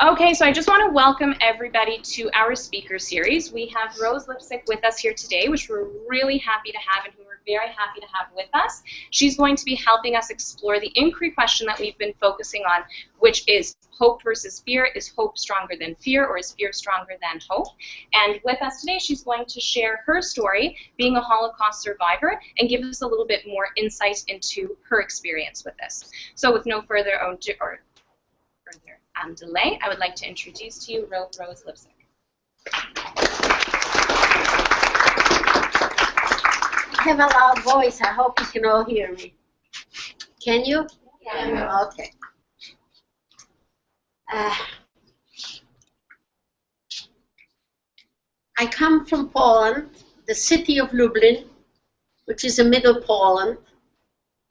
Okay, so I just want to welcome everybody to our speaker series. We have Rose Lipsick with us here today, which we're really happy to have and who we're very happy to have with us. She's going to be helping us explore the inquiry question that we've been focusing on, which is hope versus fear. Is hope stronger than fear, or is fear stronger than hope? And with us today, she's going to share her story, being a Holocaust survivor, and give us a little bit more insight into her experience with this. So with no further delay, I would like to introduce to you Rose Lipsick. I have a loud voice. I hope you can all hear me. Can you? Yeah. Okay. I come from Poland, the city of Lublin, which is in middle Poland.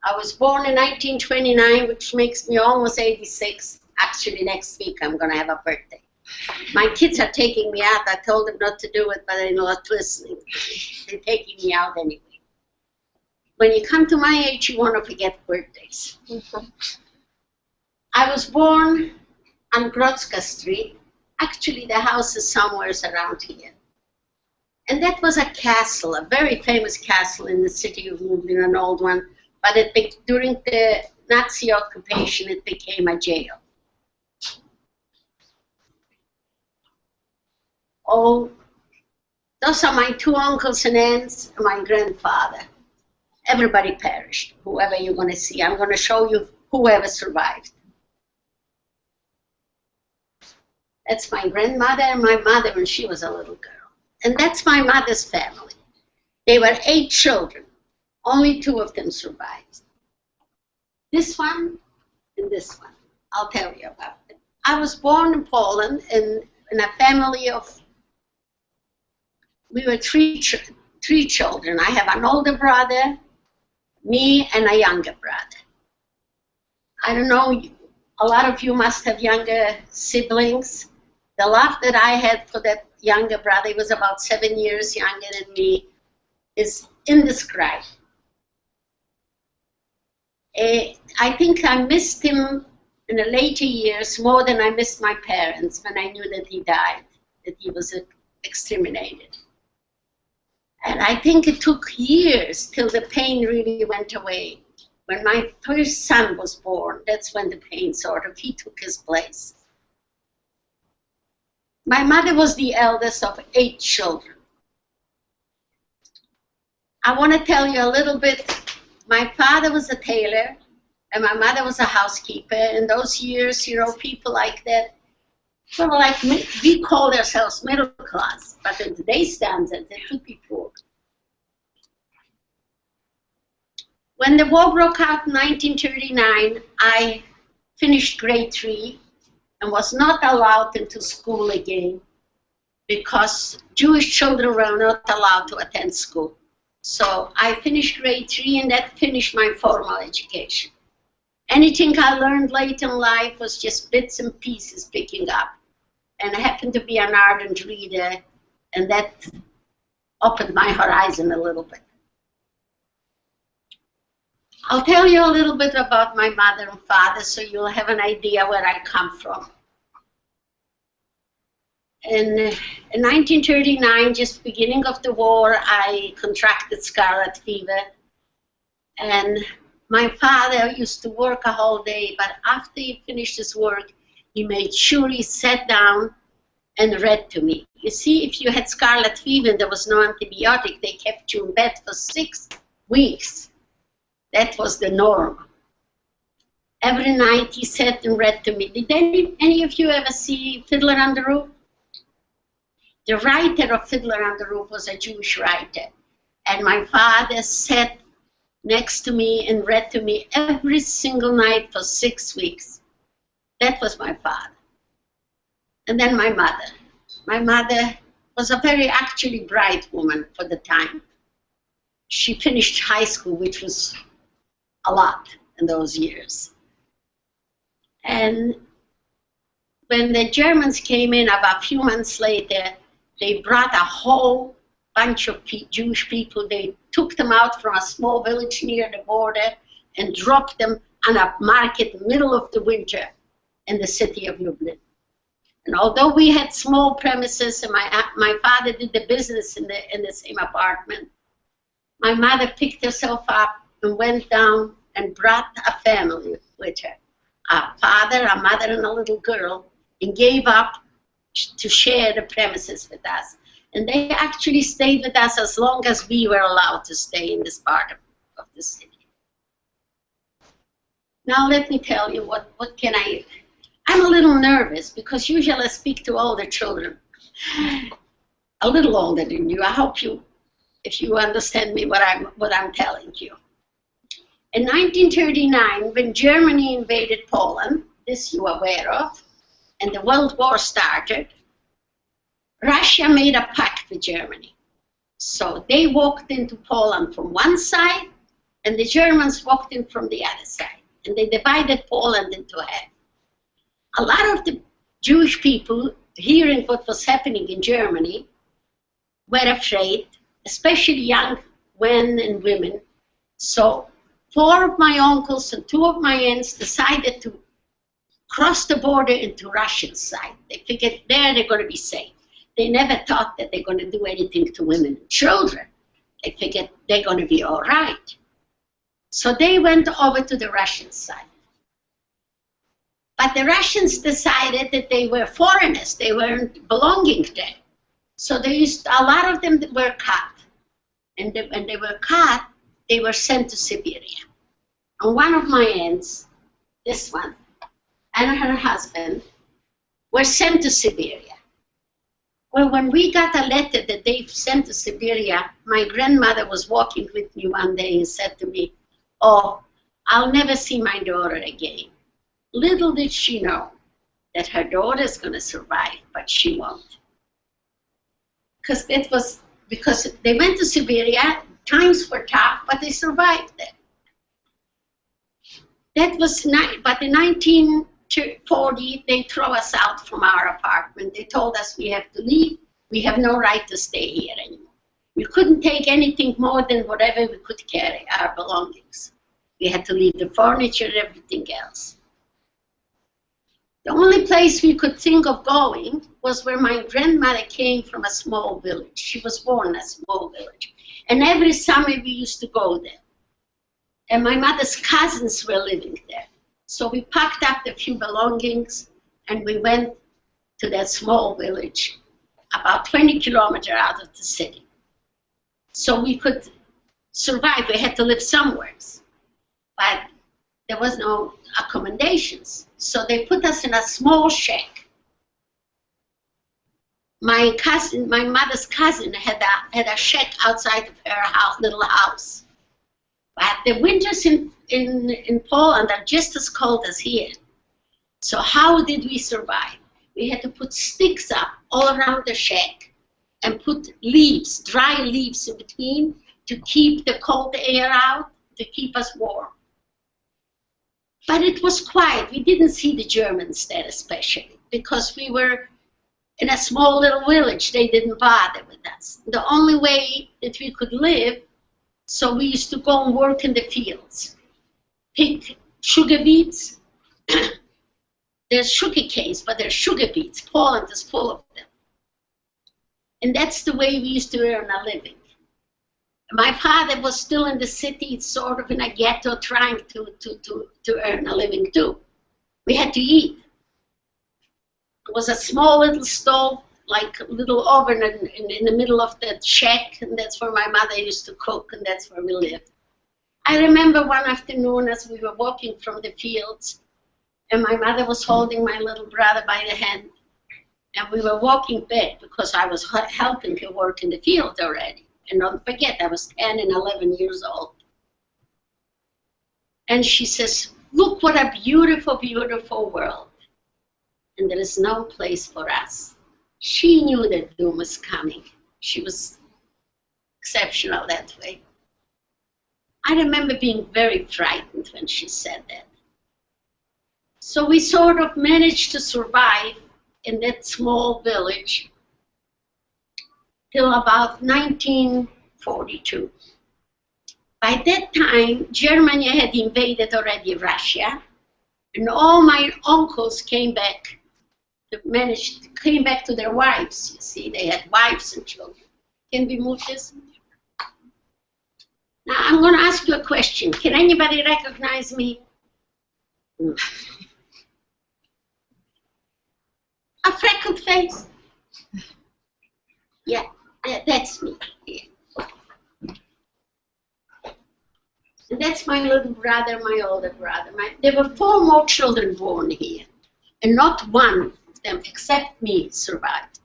I was born in 1929, which makes me almost 86. Actually, next week I'm going to have a birthday. My kids are taking me out. I told them not to do it, but they're not listening. They're taking me out anyway. When you come to my age, you want to forget birthdays. I was born on Grodzka Street. Actually, the house is somewhere around here. And that was a castle, a very famous castle in the city of Lublin, an old one. But during the Nazi occupation, it became a jail. Oh, those are my two uncles and aunts and my grandfather. Everybody perished, whoever you're going to see. I'm going to show you whoever survived. That's my grandmother and my mother when she was a little girl. And that's my mother's family. They were 8 children. Only 2 of them survived. This one and this one. I'll tell you about them. I was born in Poland in a family of, we were three children. I have an older brother, me, and a younger brother. I don't know, a lot of you must have younger siblings. The love that I had for that younger brother, he was about 7 years younger than me, is indescribable. I think I missed him in the later years more than I missed my parents when I knew that he died, that he was exterminated. And I think it took years till the pain really went away. When my first son was born, that's when the pain he took his place. My mother was the eldest of 8 children. I want to tell you a little bit. My father was a tailor, and my mother was a housekeeper. In those years, you know, people like that, sort of like we called ourselves middle class, but in today's standards, they could be poor. When the war broke out in 1939, I finished grade 3 and was not allowed into school again because Jewish children were not allowed to attend school. So I finished grade 3 and that finished my formal education. Anything I learned late in life was just bits and pieces picking up. And I happened to be an ardent reader, and that opened my horizon a little bit. I'll tell you a little bit about my mother and father so you'll have an idea where I come from. In 1939, just beginning of the war, I contracted scarlet fever. And my father used to work a whole day, but after he finished his work, he made sure he sat down and read to me. You see, if you had scarlet fever and there was no antibiotic, they kept you in bed for 6 weeks. That was the norm. Every night he sat and read to me. Did any of you ever see Fiddler on the Roof? The writer of Fiddler on the Roof was a Jewish writer. And my father sat next to me and read to me every single night for 6 weeks. That was my father. And then my mother. My mother was a very actually bright woman for the time. She finished high school, which was a lot in those years. And when the Germans came in about a few months later, they brought a whole bunch of Jewish people. They took them out from a small village near the border and dropped them on a market in the middle of the winter in the city of Lublin. And although we had small premises and my father did the business in the same apartment, my mother picked herself up and went down and brought a family with her. A father, a mother, and a little girl, and gave up to share the premises with us. And they actually stayed with us as long as we were allowed to stay in this part of the city. Now let me tell you what can I'm a little nervous because usually I speak to older children, a little older than you. I hope if you understand me what I'm telling you. In 1939, when Germany invaded Poland, this you are aware of, and the World War started, Russia made a pact with Germany. So they walked into Poland from one side, and the Germans walked in from the other side. And they divided Poland into half. A lot of the Jewish people, hearing what was happening in Germany, were afraid, especially young men and women. So 4 of my uncles and 2 of my aunts decided to cross the border into Russian side. They figured there they're going to be safe. They never thought that they're going to do anything to women and children. They figured they're going to be all right. So they went over to the Russian side. But the Russians decided that they were foreigners. They weren't belonging there. So a lot of them were caught. And when they were caught, they were sent to Siberia. And one of my aunts, this one, and her husband were sent to Siberia. Well, when we got a letter that they sent to Siberia, my grandmother was walking with me one day and said to me, "Oh, I'll never see my daughter again." Little did she know that her daughter's going to survive, but she won't. Because they went to Siberia, times were tough, but they survived there. But in 1940, they threw us out from our apartment. They told us we have to leave. We have no right to stay here anymore. We couldn't take anything more than whatever we could carry, our belongings. We had to leave the furniture and everything else. The only place we could think of going was where my grandmother came from, a small village. She was born in a small village. And every summer we used to go there. And my mother's cousins were living there. So we packed up a few belongings and we went to that small village, about 20 kilometers out of the city. So we could survive. We had to live somewhere. But there was no accommodations. So they put us in a small shack. My mother's cousin had a shack outside of her little house. But the winters in Poland are just as cold as here. So how did we survive? We had to put sticks up all around the shack and put leaves, dry leaves in between to keep the cold air out, to keep us warm. But it was quiet. We didn't see the Germans there especially because we were in a small little village. They didn't bother with us. The only way that we could live, so we used to go and work in the fields, pick sugar beets. There's sugar canes, but there's sugar beets. Poland is full of them. And that's the way we used to earn a living. My father was still in the city, sort of in a ghetto, trying to earn a living too. We had to eat. There was a small little stove, like a little oven in the middle of the shack, and that's where my mother used to cook, and that's where we lived. I remember one afternoon as we were walking from the fields, and my mother was holding my little brother by the hand, and we were walking back because I was helping her work in the field already. And don't forget, I was 10 and 11 years old. And she says, "Look what a beautiful, beautiful world. And there is no place for us." She knew that doom was coming. She was exceptional that way. I remember being very frightened when she said that. So we sort of managed to survive in that small village till about 1942. By that time, Germany had invaded already Russia, and all my uncles came back came back to their wives. You see, they had wives and children. Can we move this? Now, I'm going to ask you a question. Can anybody recognize me? A freckled face? Yeah, that's me. Yeah. And that's my little brother, my older brother. There were 4 more children born here, and not one of them, except me, survived.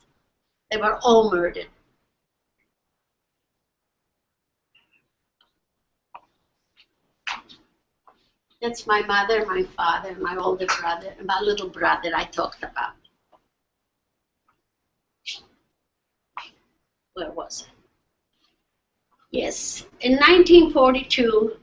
They were all murdered. That's my mother, my father, my older brother, and my little brother I talked about. Where was I? Yes, in 1942,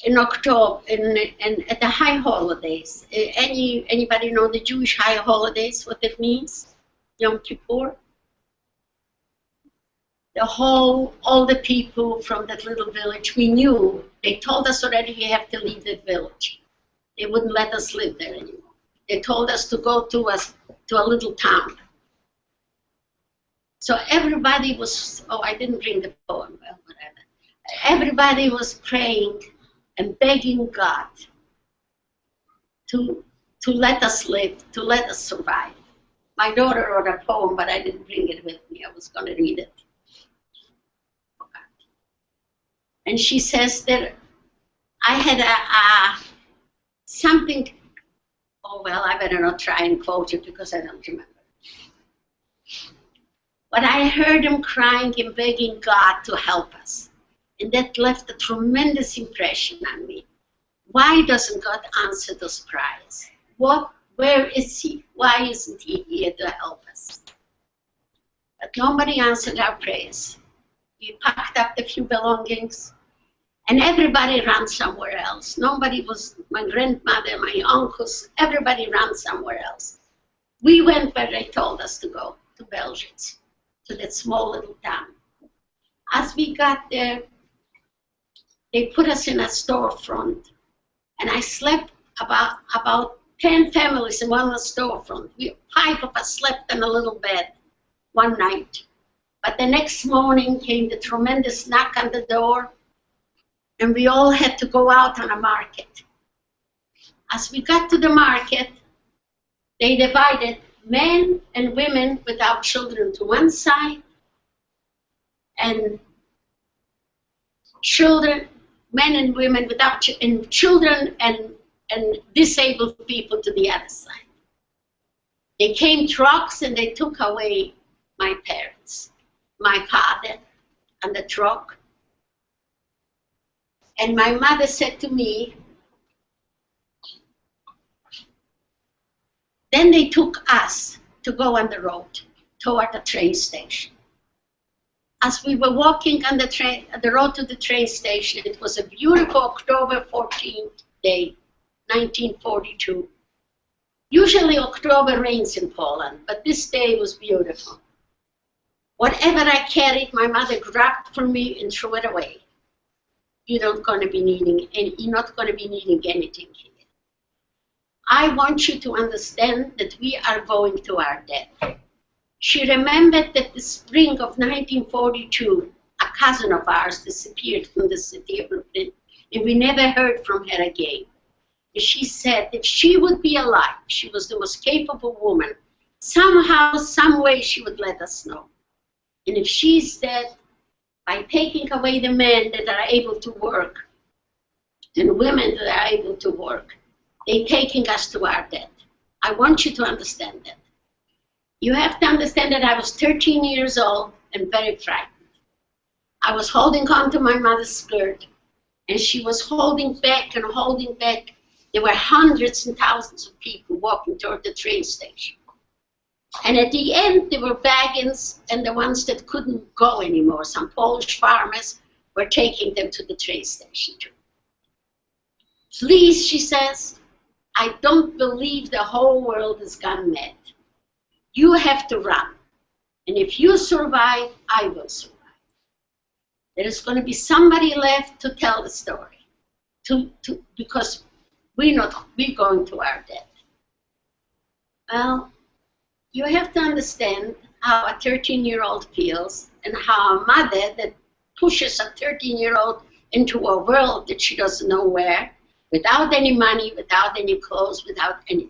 in October, at the high holidays. Anybody know the Jewish high holidays, what it means? Yom Kippur? All the people from that little village, we knew, they told us already we have to leave that village. They wouldn't let us live there anymore. They told us to go to a little town. So everybody was, I didn't bring the poem, well, whatever. Everybody was praying and begging God to let us live, to let us survive. My daughter wrote a poem, but I didn't bring it with me. I was going to read it. And she says that I had something, I better not try and quote it because I don't remember. But I heard him crying and begging God to help us. And that left a tremendous impression on me. Why doesn't God answer those prayers? Where is he? Why isn't he here to help us? But nobody answered our prayers. We packed up a few belongings, and everybody ran somewhere else. Nobody was, my grandmother, my uncles, everybody ran somewhere else. We went where they told us to go, to Belgium, to that small little town. As we got there, they put us in a storefront, and I slept about 10 families in one storefront. 5 of us slept in a little bed one night. But the next morning came the tremendous knock on the door, and we all had to go out on a market. As we got to the market, they divided men and women without children to one side, and children, men and women without children and disabled people to the other side. They came trucks and they took away my parents, my father on the truck. And my mother said to me, then they took us to go on the road toward the train station. As we were walking on the road to the train station, it was a beautiful October 14th day, 1942. Usually October rains in Poland, but this day was beautiful. Whatever I carried, my mother grabbed from me and threw it away. You're not going to be needing anything here. I want you to understand that we are going to our death. She remembered that the spring of 1942, a cousin of ours disappeared from the city of Brooklyn, and we never heard from her again. And she said if she would be alive, she was the most capable woman, somehow, some way she would let us know. And if she's dead, by taking away the men that are able to work, and women that are able to work, they're taking us to our death. I want you to understand that. You have to understand that I was 13 years old and very frightened. I was holding on to my mother's skirt, and she was holding back and holding back. There were hundreds and thousands of people walking toward the train station. And at the end, there were wagons, and the ones that couldn't go anymore, some Polish farmers were taking them to the train station too. Please, she says, I don't believe the whole world has gone mad. You have to run. And if you survive, I will survive. There is going to be somebody left to tell the story, because we're going to our death. Well, you have to understand how a 13-year-old feels and how a mother that pushes a 13-year-old into a world that she doesn't know where, without any money, without any clothes, without anything.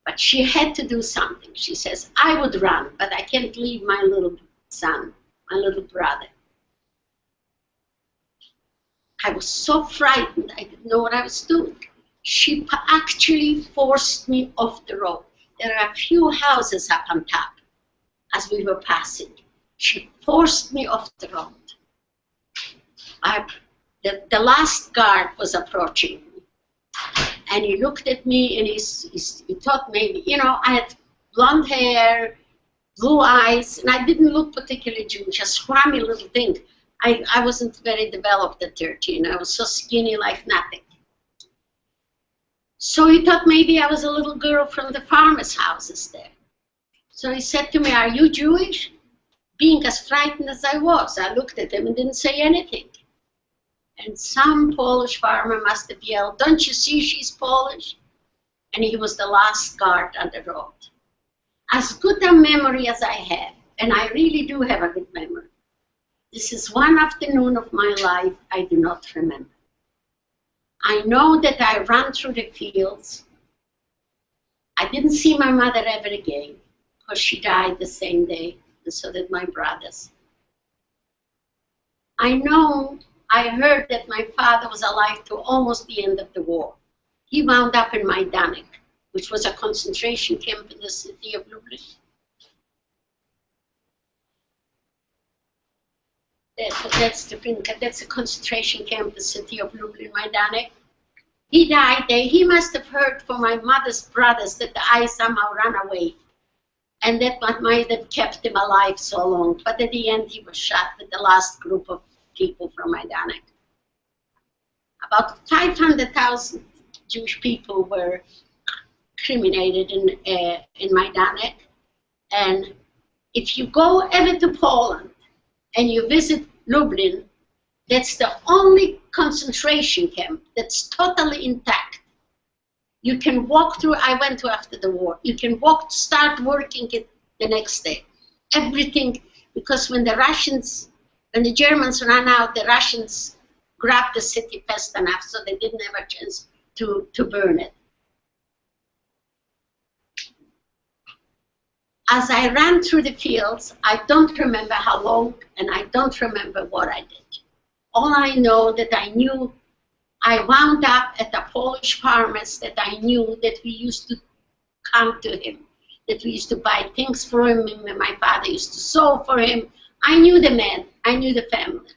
But she had to do something. She says, I would run, but I can't leave my little son, my little brother. I was so frightened, I didn't know what I was doing. She actually forced me off the road. There are a few houses up on top as we were passing. She forced me off the road. The last guard was approaching me. And he looked at me and he thought maybe, you know, I had blonde hair, blue eyes, and I didn't look particularly Jewish, a scrawny little thing. I wasn't very developed at 13. I was so skinny like nothing. So he thought maybe I was a little girl from the farmers' houses there. So he said to me, are you Jewish? Being as frightened as I was, I looked at him and didn't say anything. And some Polish farmer must have yelled, don't you see she's Polish? And he was the last guard on the road. As good a memory as I have, and I really do have a good memory, this is one afternoon of my life I do not remember. I know that I ran through the fields. I didn't see my mother ever again, because she died the same day, and so did my brothers. I know I heard that my father was alive to almost the end of the war. He wound up in Majdanek, which was a concentration camp in the city of Lublin. That's a concentration camp in the city of Lublin, Majdanek. He died there. He must have heard from my mother's brothers that I somehow ran away. And that might have kept him alive so long. But at the end, he was shot with the last group of people from Majdanek. About 500,000 Jewish people were criminated in Majdanek. And if you go ever to Poland and you visit Lublin, that's the only concentration camp that's totally intact. You can walk through, I went to after the war, you can walk, start working it the next day. Everything, because when the Germans ran out, the Russians grabbed the city fast enough so they didn't have a chance to burn it. As I ran through the fields, I don't remember how long, and I don't remember what I did. All I know that I knew, I wound up at a Polish farmer's that I knew that we used to come to him, that we used to buy things for him, and my father used to sew for him. I knew the man, I knew the family.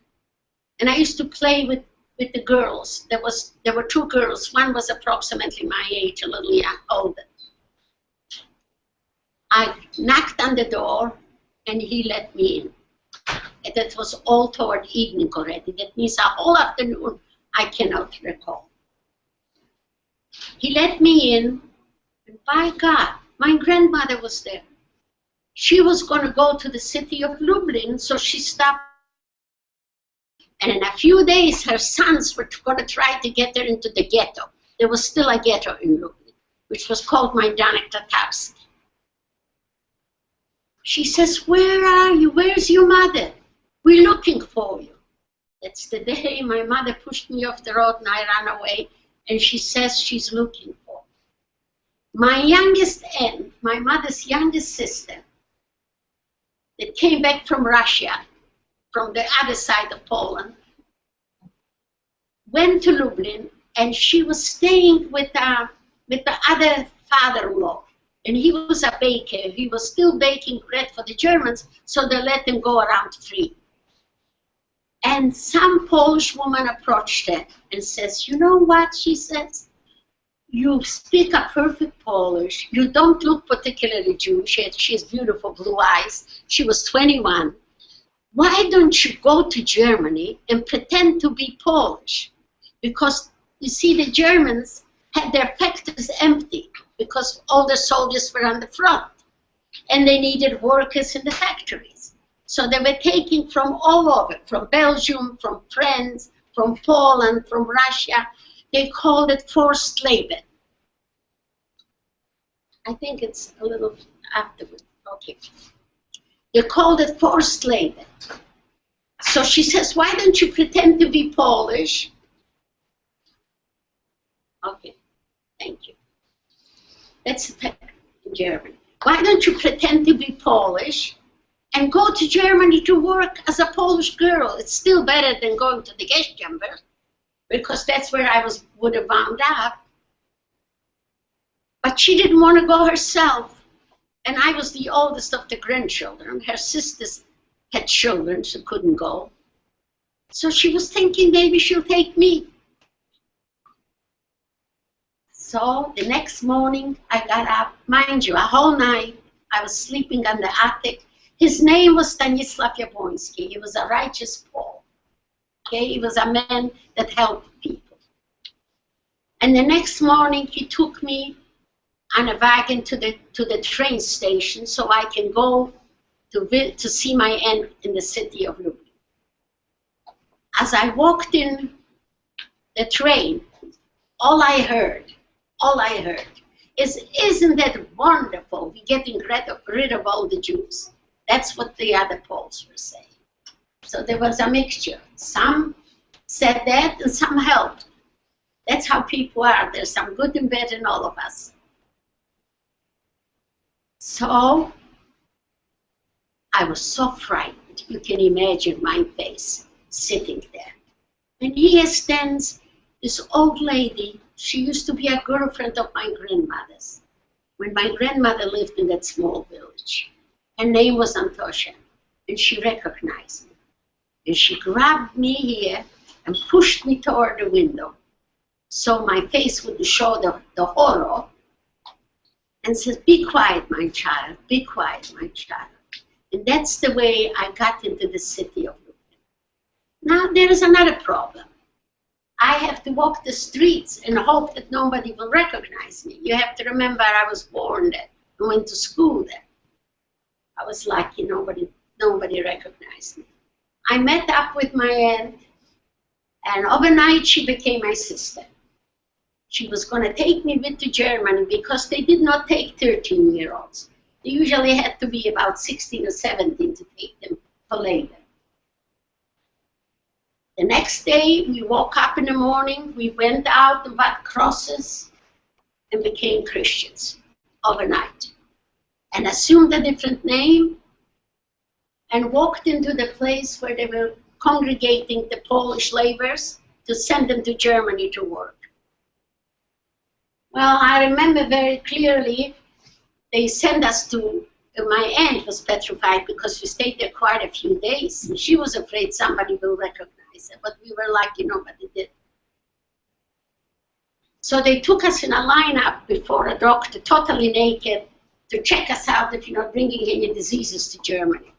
And I used to play with the girls. There were two girls. One was approximately my age, a little older. I knocked on the door, and he let me in. And that was all toward evening already. That means a whole afternoon I cannot recall. He let me in, and by God, my grandmother was there. She was going to go to the city of Lublin, so she stopped. And in a few days, her sons were going to try to get her into the ghetto. There was still a ghetto in Lublin, which was called Majdanek Tatarski. She says, where are you? Where's your mother? We're looking for you. That's the day my mother pushed me off the road and I ran away, and she says she's looking for me. My youngest aunt, my mother's youngest sister, that came back from Russia, from the other side of Poland, went to Lublin, and she was staying with the other father-in-law. And he was a baker. He was still baking bread for the Germans, so they let him go around free. And some Polish woman approached her and says, you know what, she says, you speak a perfect Polish. You don't look particularly Jewish. She has beautiful blue eyes. She was 21. Why don't you go to Germany and pretend to be Polish? Because, you see, the Germans had their factories empty because all the soldiers were on the front. And they needed workers in the factories. So they were taking from all over, from Belgium, from France, from Poland, from Russia. They called it forced labor. I think it's a little afterward. Okay. They called it forced labor. So she says, why don't you pretend to be Polish? Okay, thank you. That's in German. Why don't you pretend to be Polish and go to Germany to work as a Polish girl? It's still better than going to the gas chamber, because that's where I would have wound up. But she didn't want to go herself. And I was the oldest of the grandchildren. Her sisters had children, so couldn't go. So she was thinking maybe she'll take me. So the next morning I got up, mind you, a whole night I was sleeping on the attic. His name was Stanisław Jabłoński. He was a righteous Pole. Okay, he was a man that helped people. And the next morning he took me on a wagon to the train station so I can go to see my aunt in the city of Lublin. As I walked in the train, all I heard is, isn't that wonderful? We're getting rid of all the Jews. That's what the other Poles were saying. So there was a mixture. Some said that and some helped. That's how people are. There's some good and bad in all of us. So I was so frightened. You can imagine my face sitting there. And here stands this old lady. She used to be a girlfriend of my grandmother's when my grandmother lived in that small village. Her name was Antosha, and she recognized me. And she grabbed me here and pushed me toward the window so my face wouldn't show the horror, and says, be quiet, my child, be quiet, my child. And that's the way I got into the city of Lublin. Now, there is another problem. I have to walk the streets and hope that nobody will recognize me. You have to remember I was born there and went to school there. I was lucky, nobody recognized me. I met up with my aunt, and overnight she became my sister. She was going to take me with to Germany because they did not take 13-year-olds. They usually had to be about 16 or 17 to take them for labor. The next day, we woke up in the morning, we went out and bought crosses and became Christians overnight. And assumed a different name and walked into the place where they were congregating the Polish laborers to send them to Germany to work. Well, I remember very clearly they sent us to, my aunt was petrified because we stayed there quite a few days. And she was afraid somebody will recognize her, but we were lucky nobody did. So they took us in a lineup before a doctor, totally naked, to check us out if you're not bringing any diseases to Germany.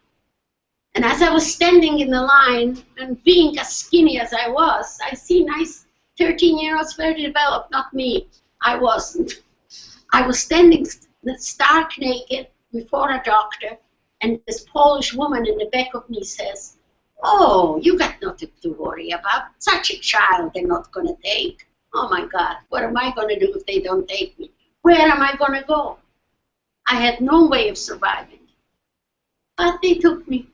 And as I was standing in the line, and being as skinny as I was, I see nice 13-year-olds, very developed, not me. I wasn't. I was standing stark naked before a doctor, and this Polish woman in the back of me says, oh, you got nothing to worry about. Such a child they're not going to take. Oh my God, what am I going to do if they don't take me? Where am I going to go? I had no way of surviving. But they took me.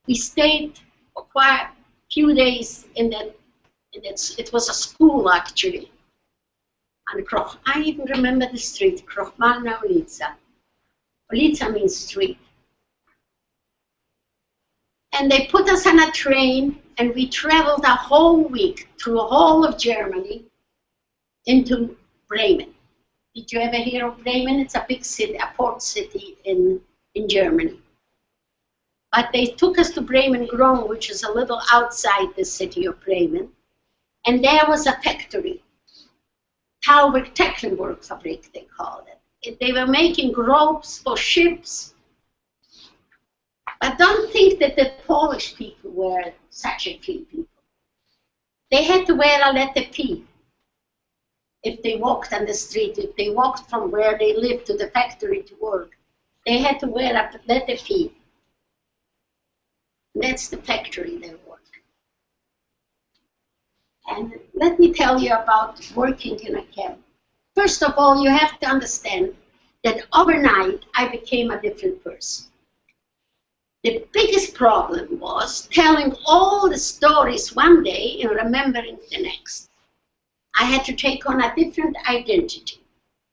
We stayed for quite a few days in that, it was a school actually. And I even remember the street, Krochmalna ulica. Ulica means street. And they put us on a train, and we traveled a whole week through the whole of Germany into Bremen. Did you ever hear of Bremen? It's a big city, a port city in Germany. But they took us to Bremen-Gron, which is a little outside the city of Bremen. And there was a factory. Tauber Tecklenburg-Fabrik, they called it. They were making ropes for ships. But don't think that the Polish people were such a free people. They had to wear a letter P if they walked on the street, if they walked from where they lived to the factory to work. They had to wear a letter P. That's the factory they work. And let me tell you about working in a camp. First of all, you have to understand that overnight I became a different person. The biggest problem was telling all the stories one day and remembering the next. I had to take on a different identity.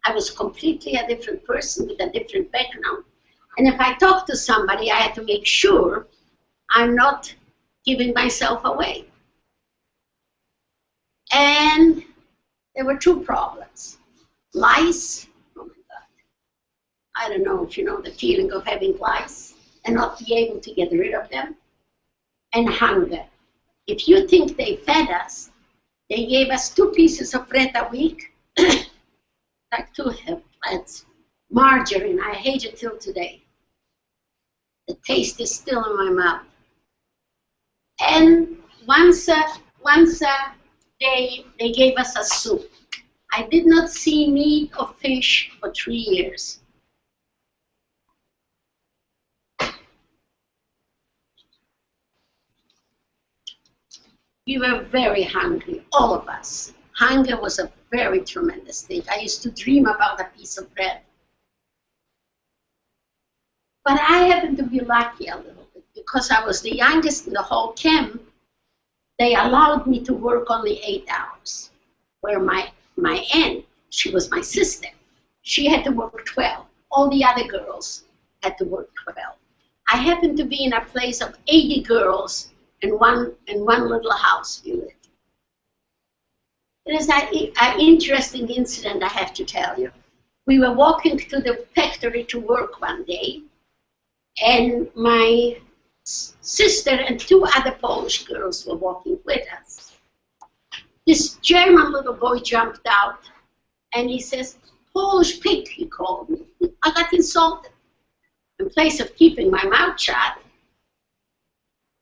I was completely a different person with a different background. And if I talked to somebody, I had to make sure I'm not giving myself away. And there were two problems. Lice, oh my God. I don't know if you know the feeling of having lice and not be able to get rid of them. And hunger. If you think they fed us, they gave us 2 pieces of bread a week, like 2 plates. Margarine, I hate it till today. The taste is still in my mouth. And once a day, they gave us a soup. I did not see meat or fish for 3 years. We were very hungry, all of us. Hunger was a very tremendous thing. I used to dream about a piece of bread. But I happened to be lucky a little bit because I was the youngest in the whole camp. They allowed me to work only 8 hours, where my aunt, she was my sister, she had to work 12. All the other girls had to work 12. I happened to be in a place of 80 girls in one little house we lived. It is an interesting incident I have to tell you. We were walking to the factory to work one day, and my sister and 2 other Polish girls were walking with us. This German little boy jumped out, and he says, "Polish pig," he called me. I got insulted. In place of keeping my mouth shut,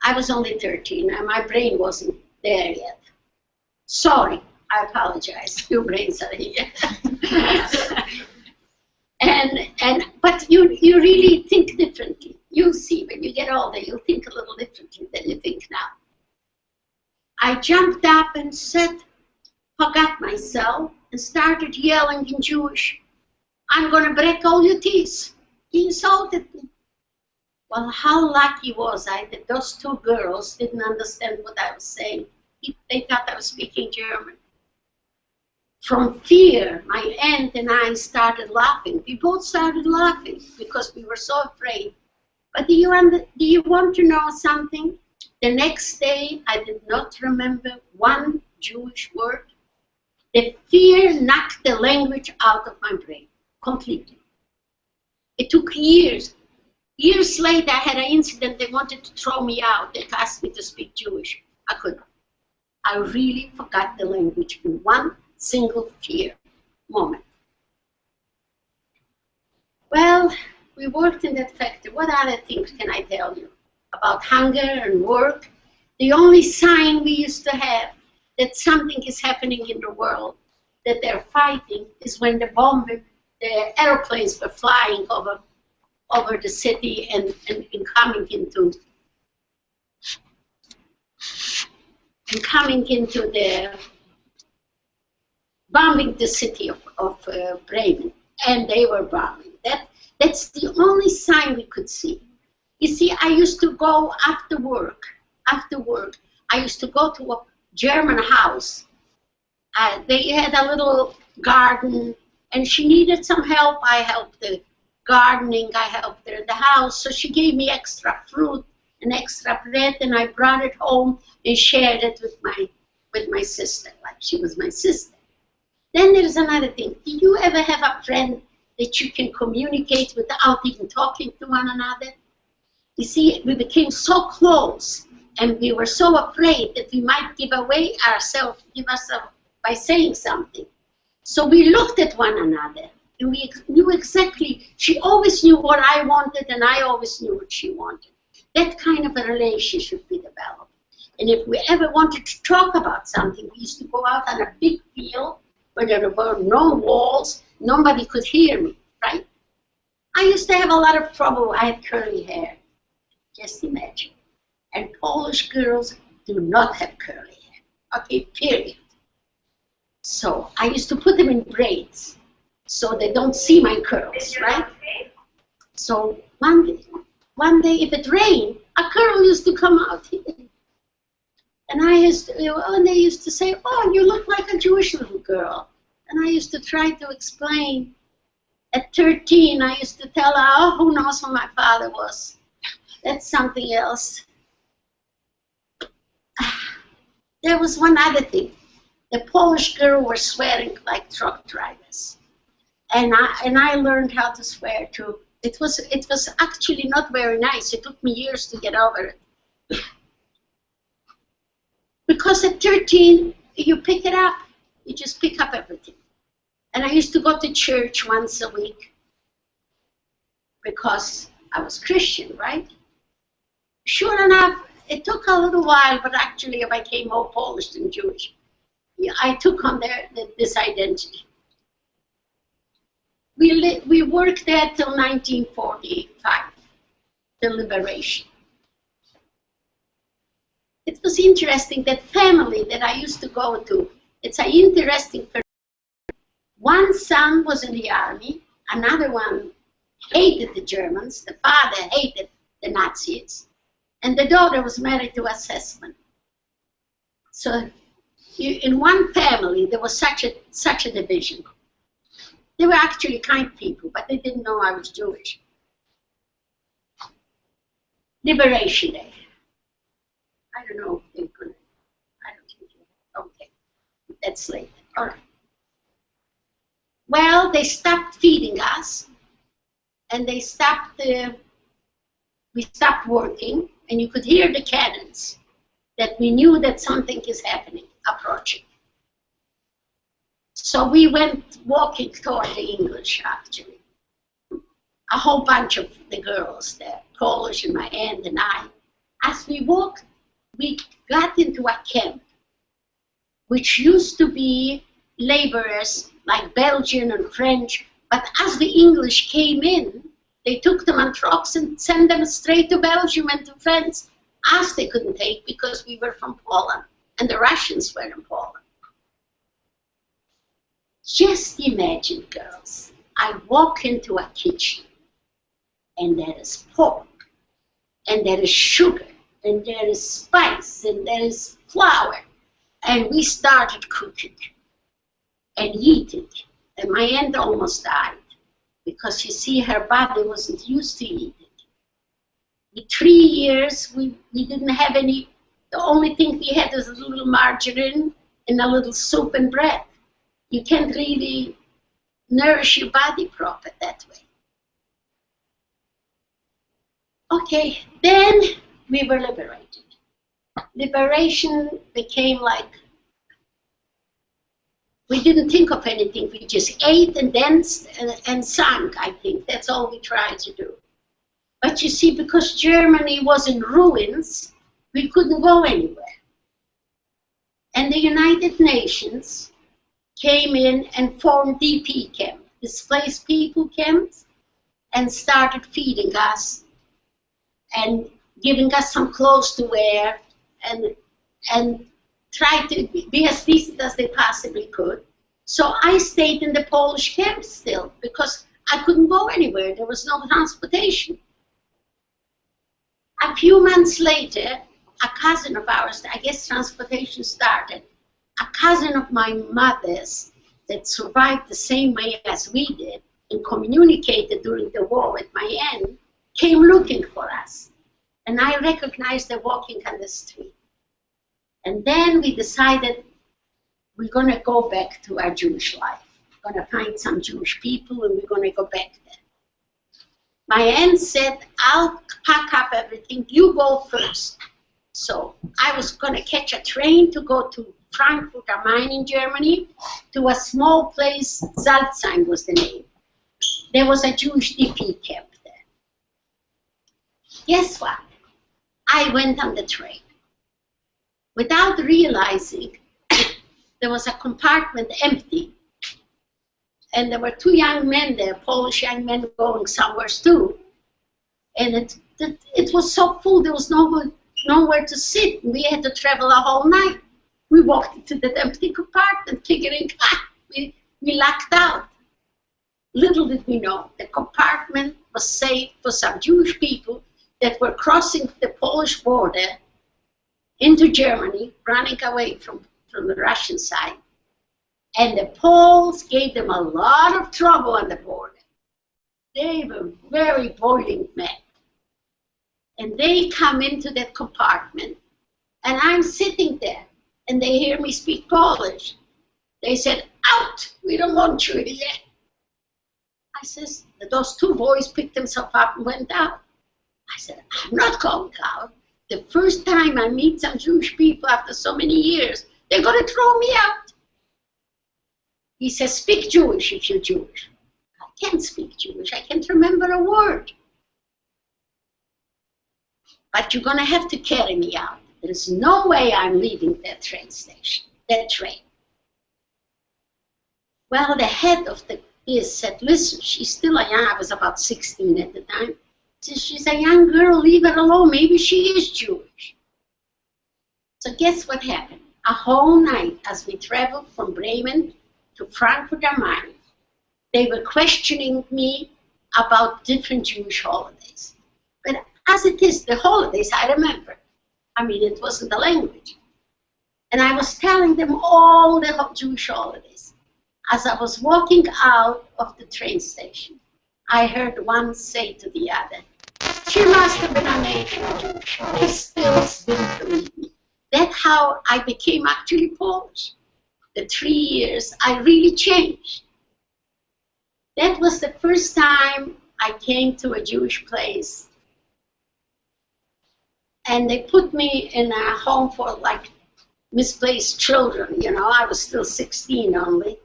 I was only 13, and my brain wasn't there yet. Sorry, I apologize. Your brains are here. But you really think differently. You'll see when you get older, you'll think a little differently than you think now. I jumped up and said, forgot myself, and started yelling in Jewish, "I'm going to break all your teeth." He insulted me. Well, how lucky was I that those 2 girls didn't understand what I was saying. They thought I was speaking German. From fear, my aunt and I started laughing. We both started laughing because we were so afraid. But do you want to know something? The next day, I did not remember one Jewish word. The fear knocked the language out of my brain completely. It took years. Years later, I had an incident. They wanted to throw me out. They asked me to speak Jewish. I couldn't. I really forgot the language in one single fear moment. Well, we worked in that factory. What other things can I tell you about hunger and work? The only sign we used to have that something is happening in the world, that they're fighting, is when the airplanes were flying over the city and coming into the bombing the city of Bremen, and they were bombing. That's the only sign we could see. You see, I used to go after work. I used to go to a German house. They had a little garden, and she needed some help. I helped her gardening. I helped her in the house. So she gave me extra fruit and extra bread, and I brought it home and shared it with my sister, like she was my sister. Then there's another thing. Do you ever have a friend that you can communicate without even talking to one another? You see, we became so close, and we were so afraid that we might give ourselves by saying something. So we looked at one another, and we knew exactly, she always knew what I wanted, and I always knew what she wanted. That kind of a relationship we developed. And if we ever wanted to talk about something, we used to go out on a big field where there were no walls, nobody could hear me, right? I used to have a lot of trouble. I had curly hair, just imagine. And Polish girls do not have curly hair, okay, period. So I used to put them in braids. so they don't see my curls, right? So one day, if it rained, a girl used to come out here. And they used to say, "Oh, you look like a Jewish little girl." And I used to try to explain. At 13, I used to tell her, "Oh, who knows who my father was? That's something else." There was one other thing. The Polish girls were swearing like truck drivers. And I learned how to swear too. It was actually not very nice. It took me years to get over it. Because at 13, you pick it up. You just pick up everything. And I used to go to church once a week because I was Christian, right? Sure enough, it took a little while, but actually I became more Polish than Jewish. Yeah, I took on this identity. We worked there till 1945, the liberation. It was interesting, that family that I used to go to, it's an interesting person. One son was in the army, another one hated the Germans, the father hated the Nazis, and the daughter was married to a assessment. So in one family, there was such a division. They were actually kind people, but they didn't know I was Jewish. Liberation Day. I don't know if they're gonna, I don't think you, okay, that's late, all right. Well, they stopped feeding us, and we stopped working, and you could hear the cannons, that we knew that something is happening, approaching. So we went walking toward the English, actually. A whole bunch of the girls there, Polish and my aunt and I. As we walked, we got into a camp, which used to be laborers like Belgian and French, but as the English came in, they took them on trucks and sent them straight to Belgium and to France, as they couldn't take because we were from Poland, and the Russians were in Poland. Just imagine, girls, I walk into a kitchen, and there is pork, and there is sugar, and there is spice, and there is flour, and we started cooking and eating, and my aunt almost died, because you see, her body wasn't used to eating. In 3 years, we didn't have any, the only thing we had was a little margarine and a little soup and bread. You can't really nourish your body proper that way. Okay, then we were liberated. Liberation became like, we didn't think of anything. We just ate and danced and sang, I think. That's all we tried to do. But you see, because Germany was in ruins, we couldn't go anywhere. And the United Nations came in and formed DP camp, displaced people camps, and started feeding us and giving us some clothes to wear and tried to be as decent as they possibly could. So I stayed in the Polish camp still because I couldn't go anywhere. There was no transportation. A few months later, a cousin of ours, I guess transportation started, a cousin of my mother's that survived the same way as we did and communicated during the war with my aunt, came looking for us. And I recognized her walking on the street. And then we decided we're going to go back to our Jewish life. We're going to find some Jewish people and we're going to go back there. My aunt said, "I'll pack up everything, you go first." So I was going to catch a train to go to Frankfurt am Main in Germany, to a small place, Salzheim was the name. There was a Jewish DP camp there. Guess what? I went on the train. Without realizing, there was a compartment empty. And there were 2 young men there, Polish young men going somewhere too. And it was so full, there was nowhere to sit. We had to travel a whole night. We walked into that empty compartment, figuring, we lucked out. little did we know, the compartment was saved for some Jewish people that were crossing the Polish border into Germany, running away from the Russian side. And the Poles gave them a lot of trouble on the border. They were very boiling mad. And they come into that compartment, and I'm sitting there, and they hear me speak Polish. They said, "Out! We don't want you here." I says, those two boys picked themselves up and went out. I said, "I'm not going out. The first time I meet some Jewish people after so many years, they're going to throw me out." He says, "Speak Jewish if you're Jewish." I can't speak Jewish. I can't remember a word. "But you're going to have to carry me out. There's no way I'm leaving that train station, that train." Well, the head of this said, "Listen, she's still a young," I was about 16 at the time. Said, "She's a young girl, leave her alone. Maybe she is Jewish." So guess what happened? A whole night as we traveled from Bremen to Frankfurt am Main, they were questioning me about different Jewish holidays. But as it is, the holidays I remember. I mean, it wasn't the language. And I was telling them all the Jewish holidays. As I was walking out of the train station, I heard one say to the other, "She must have been a native Jewish." They still didn't believe me. That's how I became actually Polish. The 3 years, I really changed. That was the first time I came to a Jewish place. And they put me in a home for like misplaced children, you know, I was still 16 only.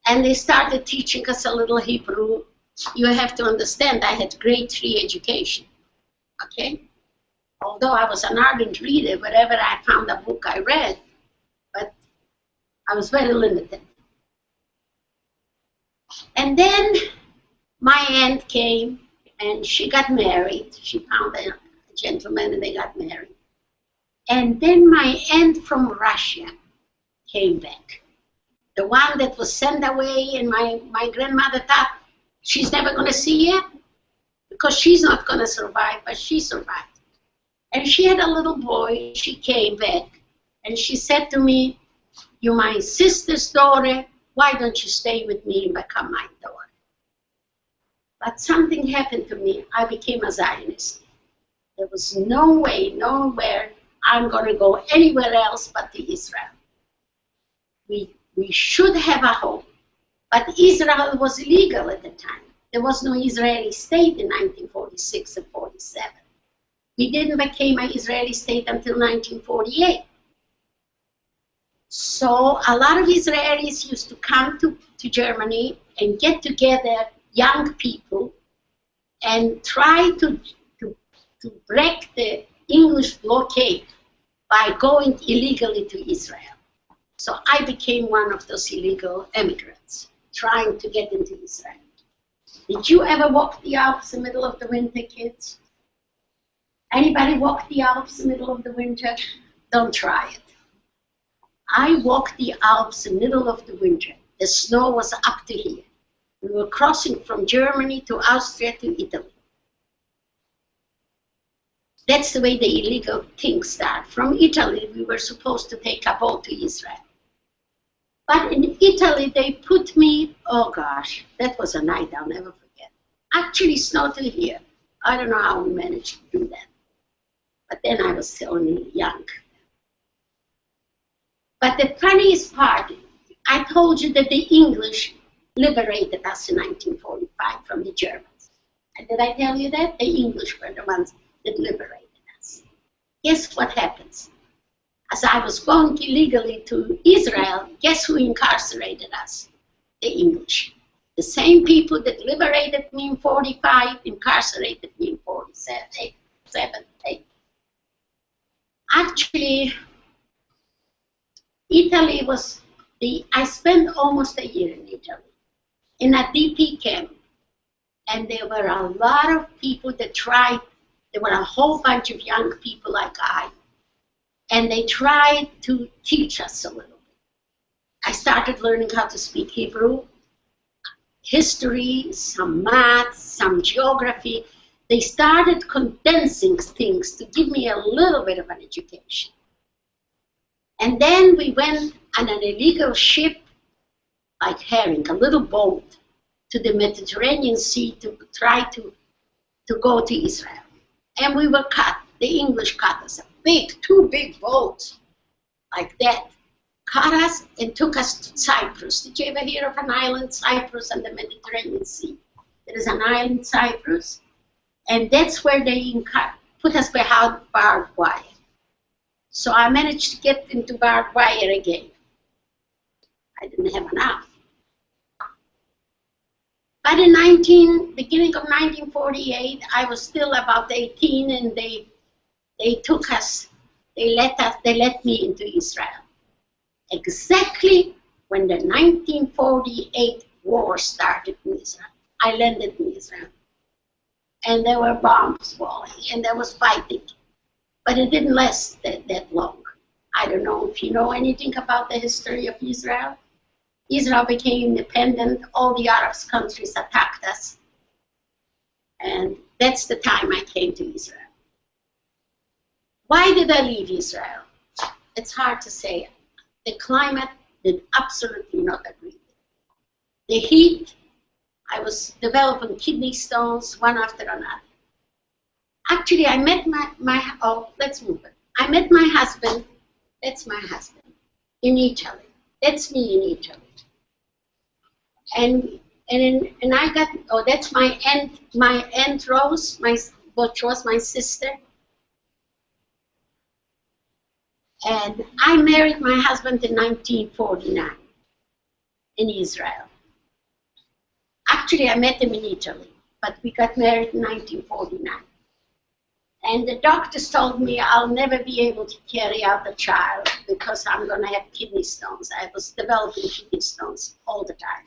And they started teaching us a little Hebrew. You have to understand, I had grade 3 education, okay? Although I was an ardent reader, wherever I found a book I read, but I was very limited. And then my aunt came and she got married. She found a gentleman and they got married. And then my aunt from Russia came back. The one that was sent away, and my grandmother thought she's never going to see it because she's not going to survive, but she survived. And she had a little boy. She came back and she said to me, "You're my sister's daughter. Why don't you stay with me and become my daughter?" But something happened to me. I became a Zionist. There was no way, nowhere I'm going to go anywhere else but to Israel. We should have a home, but Israel was illegal at the time. There was no Israeli state in 1946 and 47. We didn't become an Israeli state until 1948. So a lot of Israelis used to come to Germany and get together young people and try to break the English blockade by going illegally to Israel. So I became one of those illegal immigrants trying to get into Israel. Did you ever walk the Alps in the middle of the winter, kids? Anybody walk the Alps in the middle of the winter? Don't try it. I walked the Alps in the middle of the winter. The snow was up to here. We were crossing from Germany to Austria to Italy. That's the way the illegal things start. From Italy, we were supposed to take a boat to Israel. But in Italy, they put me, oh gosh, that was a night I'll never forget. Actually snowed to here. I don't know how we managed to do that. But then I was still young. But the funniest part, I told you that the English liberated us in 1945 from the Germans. And did I tell you that? The English were the ones that liberated us. Guess what happens? As I was going illegally to Israel, guess who incarcerated us? The English. The same people that liberated me in 45 incarcerated me in 47, 8. Actually, Italy was I spent almost a year in Italy, in a DP camp. And there were a lot of people that tried, there were a whole bunch of young people like I, and they tried to teach us a little bit. I started learning how to speak Hebrew. history, some math, some geography. They started condensing things to give me a little bit of an education. And then we went on an illegal ship, like herring, a little boat, to the Mediterranean Sea to try to go to Israel. And we were caught. The English caught us. Two big boats like that caught us and took us to Cyprus. Did you ever hear of an island, Cyprus, on the Mediterranean Sea? There is an island, Cyprus, and that's where they put us behind barbed wire. So I managed to get into barbed wire again. I didn't have enough. By the beginning of 1948, I was still about 18, and they took us. They let me into Israel. Exactly when the 1948 war started in Israel, I landed in Israel. And there were bombs falling, and there was fighting. But it didn't last that long. I don't know if you know anything about the history of Israel. Israel became independent. All the Arab countries attacked us. And that's the time I came to Israel. Why did I leave Israel? It's hard to say. The climate did absolutely not agree. The heat, I was developing kidney stones one after another. Actually, I met let's move it. I met my husband, that's my husband, in Italy. That's me in Italy. And I got, that's my aunt Rose, which was my sister. And I married my husband in 1949 in Israel. Actually, I met him in Italy, but we got married in 1949. And the doctors told me I'll never be able to carry out the child because I'm going to have kidney stones. I was developing kidney stones all the time.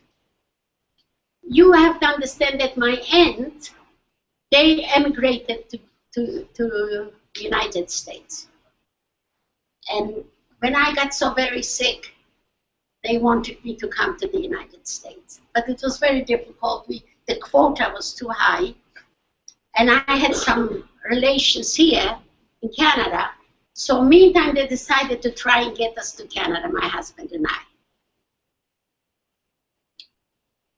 You have to understand that my aunt, they emigrated to the United States. And when I got so very sick, they wanted me to come to the United States. But it was very difficult. The quota was too high. And I had some relations here in Canada. So meantime, they decided to try and get us to Canada, my husband and I.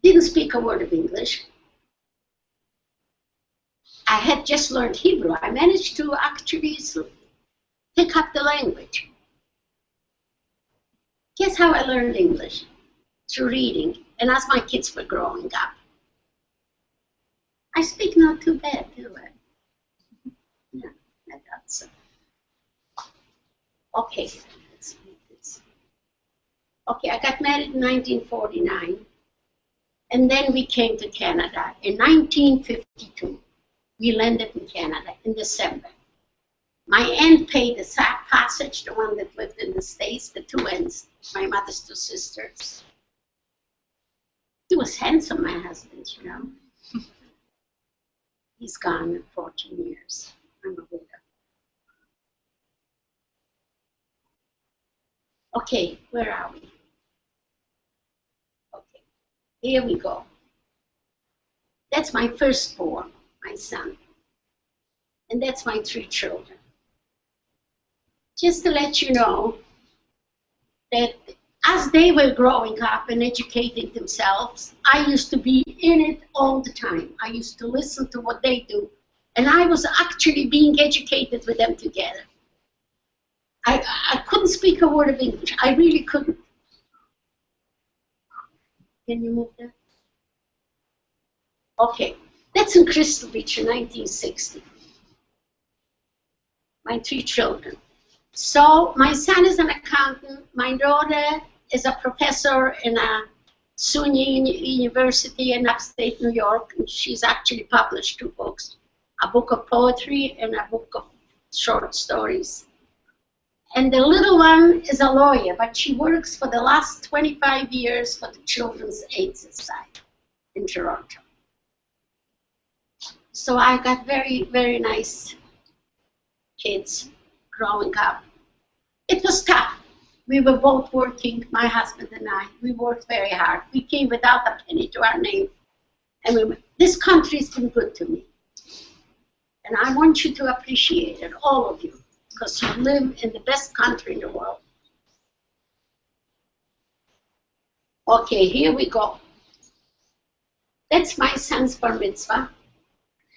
Didn't speak a word of English. I had just learned Hebrew. I managed to actually pick up the language. Guess how I learned English? Through reading, and as my kids were growing up. I speak not too bad, do I? Yeah, I thought so. Okay, let's read this. Okay, I got married in 1949, and then we came to Canada. In 1952, we landed in Canada in December. My aunt paid the passage, the one that lived in the States, the two aunts, my mother's two sisters. He was handsome, my husband, you know. He's gone in 14 years. I'm a widow. Okay, where are we? Okay, here we go. That's my firstborn, my son. And that's my 3 children. Just to let you know that as they were growing up and educating themselves, I used to be in it all the time. I used to listen to what they do, and I was actually being educated with them together. I couldn't speak a word of English. I really couldn't. Can you move that? Okay, that's in Crystal Beach in 1960. My 3 children. So my son is an accountant. My daughter is a professor in a SUNY University in upstate New York. And she's actually published 2 books, a book of poetry and a book of short stories. And the little one is a lawyer, but she works for the last 25 years for the Children's Aid Society in Toronto. So I got very, very nice kids growing up. It was tough. We were both working, my husband and I. We worked very hard. We came without a penny to our name. And this country has been good to me. And I want you to appreciate it, all of you, because you live in the best country in the world. Okay, here we go. That's my son's bar mitzvah.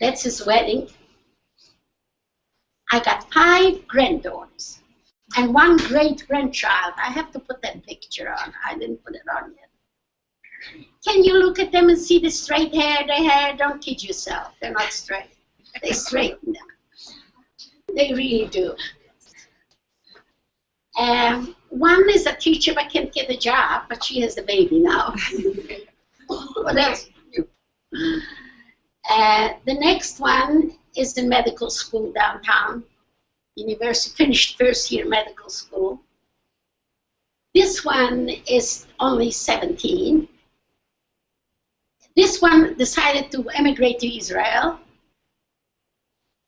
That's his wedding. I got 5 granddaughters and 1 great-grandchild. I have to put that picture on. I didn't put it on yet. Can you look at them and see the straight hair they have? Don't kid yourself. They're not straight. They straighten them. They really do. One is a teacher but can't get a job, but she has a baby now. What else? The next one is the medical school downtown. University, finished first year medical school. This one is only 17. This one decided to emigrate to Israel.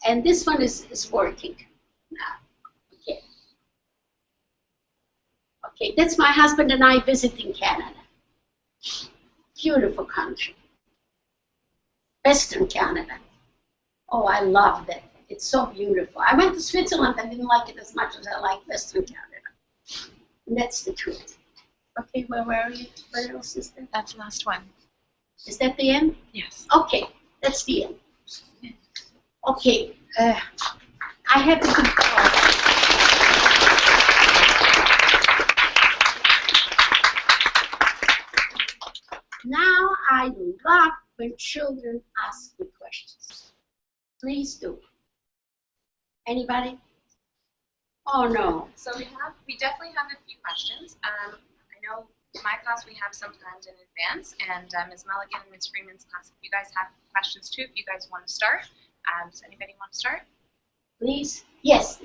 And this one is working now. Okay. Okay, that's my husband and I visiting Canada. Beautiful country. Western Canada. Oh, I loved it. It's so beautiful. I went to Switzerland. I didn't like it as much as I like Western Canada. And that's the truth. Okay, where are you? Where else is there? That's the last one. Is that the end? Yes. Okay, that's the end. Okay, I have to go. Now I love when children ask me questions. Please do. Anybody? Oh no. So we definitely have a few questions. I know in my class we have some planned in advance, and Ms. Mulligan and Ms. Freeman's class, if you guys have questions too, if you guys want to start. Does anybody want to start? Please? Yes.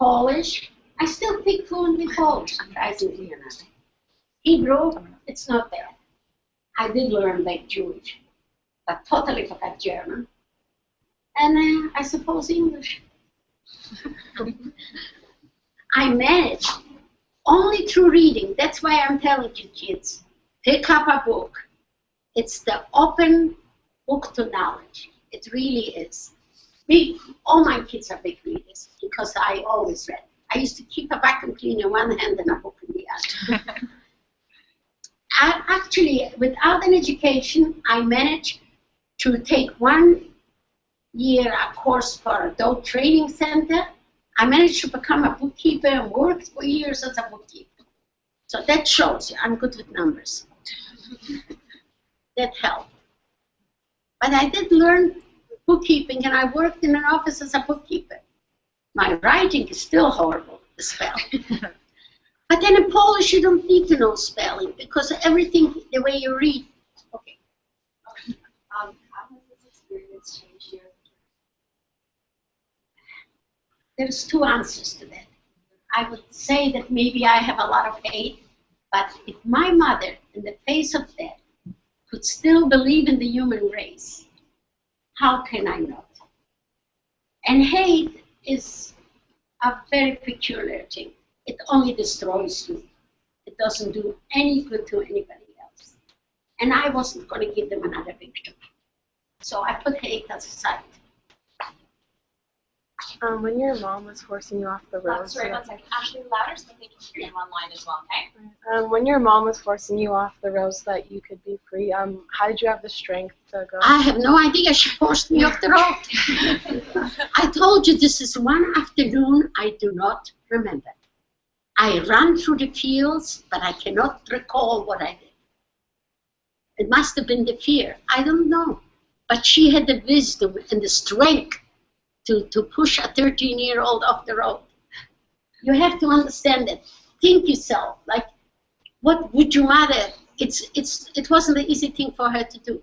Polish. I still speak fluently Polish, surprisingly enough. Hebrew, it's not there. I did learn like Jewish, but totally forgot German. And I suppose English. I managed only through reading. That's why I'm telling you, kids, pick up a book. It's the open book to knowledge. It really is. All my kids are big readers because I always read. I used to keep a vacuum cleaner in one hand and a book in the other. Actually, without an education, I managed to take 1 year a course for adult training center. I managed to become a bookkeeper and worked for years as a bookkeeper. So that shows you I'm good with numbers. That helped. But I did learn bookkeeping, and I worked in an office as a bookkeeper. My writing is still horrible, the spelling. But then in Polish, you don't need to know spelling because everything, the way you read. Okay. How has this experience changed you? There's 2 answers to that. I would say that maybe I have a lot of hate, but if my mother, in the face of death, could still believe in the human race, how can I not? And hate is a very peculiar thing. It only destroys you. It doesn't do any good to anybody else. And I wasn't going to give them another victim. So I put hate aside. When your mom was forcing you off the road. Sorry, 1 second. Ashley, louder so that they can hear you online as well, okay? When your mom was forcing you off the road so that you could be free, how did you have the strength to go? I have no idea. She forced me off the road. I told you this is one afternoon I do not remember. I ran through the fields, but I cannot recall what I did. It must have been the fear. I don't know. But she had the wisdom and the strength to push a 13-year-old off the road. You have to understand that. Think yourself, like, what would your mother? It wasn't an easy thing for her to do.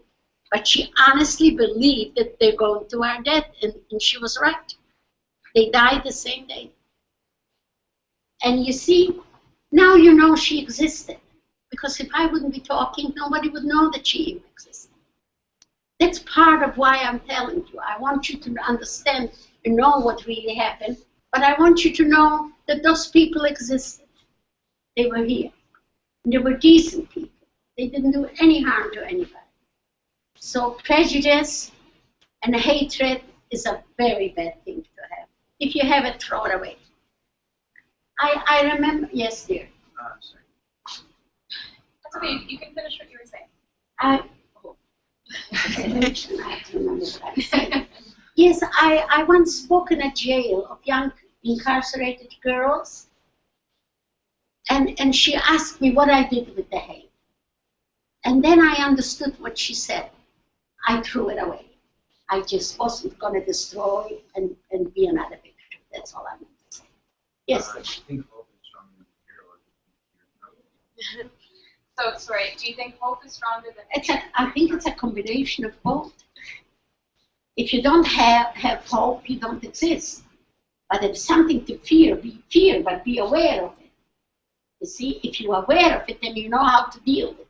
But she honestly believed that they're going to our death, and she was right. They died the same day. And you see, now you know she existed. Because if I wouldn't be talking, nobody would know that she even existed. That's part of why I'm telling you. I want you to understand and know what really happened. But I want you to know that those people existed. They were here. And they were decent people. They didn't do any harm to anybody. So prejudice and hatred is a very bad thing to have. If you have it, throw it away. I remember, yes, dear. Sorry. That's okay. You can finish what you were saying. I have to remember what I was saying. Yes, I once spoke in a jail of young incarcerated girls, and she asked me what I did with the hate. And then I understood what she said. I threw it away. I just wasn't going to destroy and be another victim. That's all I meant to say. Yes? I think hope is stronger than fear. So, sorry, do you think hope is stronger than I think it's a combination of both. If you don't have hope, you don't exist. But if something to fear, but be aware of it. You see, if you're aware of it, then you know how to deal with it.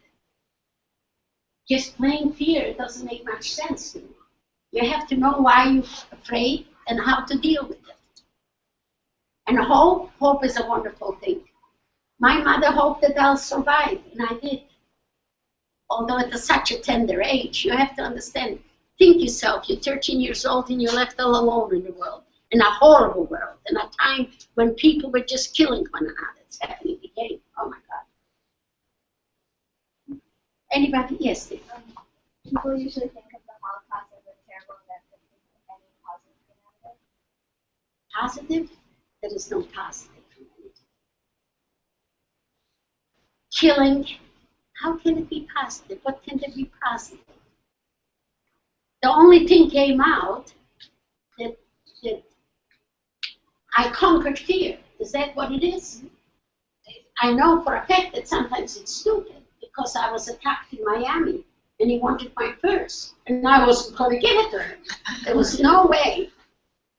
Just plain fear doesn't make much sense to me. You have to know why you're afraid and how to deal with it. And hope is a wonderful thing. My mother hoped that I'll survive, and I did. Although at such a tender age, you have to understand. Think yourself, you're 13 years old and you're left all alone in the world, in a horrible world, in a time when people were just killing one another. It's happening again. Oh my God. Anybody? Yes, Steve. People usually think of the Holocaust as a terrible event, but think of any positive thing out of it. Positive? There is no positive from anything. Killing, how can it be positive? What can there be positive? The only thing came out that I conquered fear. Is that what it is? I know for a fact that sometimes it's stupid because I was attacked in Miami and he wanted my purse and I wasn't going to give it to him. There was no way.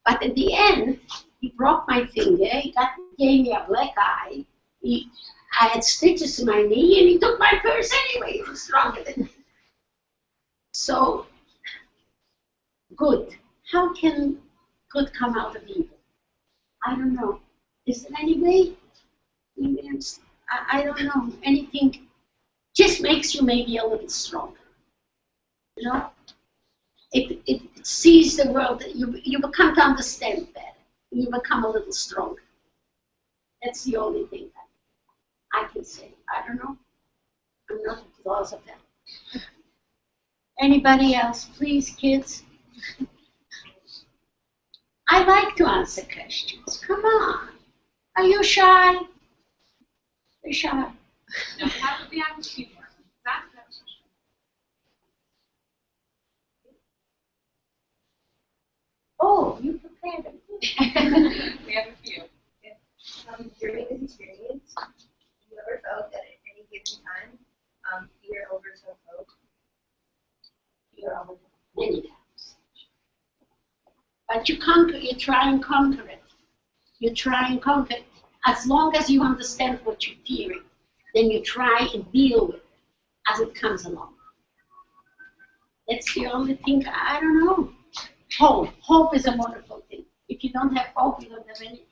But in the end, he broke my finger, gave me a black eye, I had stitches in my knee and he took my purse anyway. He was stronger than me. So, good. How can good come out of evil? I don't know. Is there any way? I don't know. Anything just makes you maybe a little stronger. You know? It sees the world. You become to understand better. You become a little stronger. That's the only thing that I can say. I don't know. I'm not a philosopher. Anybody else? Please, kids. I like to answer questions. Come on. Are you shy? You're shy. No, that would be actually more. That's the question. Oh, you prepared them. We have a few. During this experience, you ever felt that at any given time, fear overtook hope? Fear over many times. But you try and conquer it. You try and conquer it. As long as you understand what you're fearing, then you try and deal with it as it comes along. That's the only thing, I don't know. Hope. Hope is a wonderful thing. If you don't have hope, you don't have anything.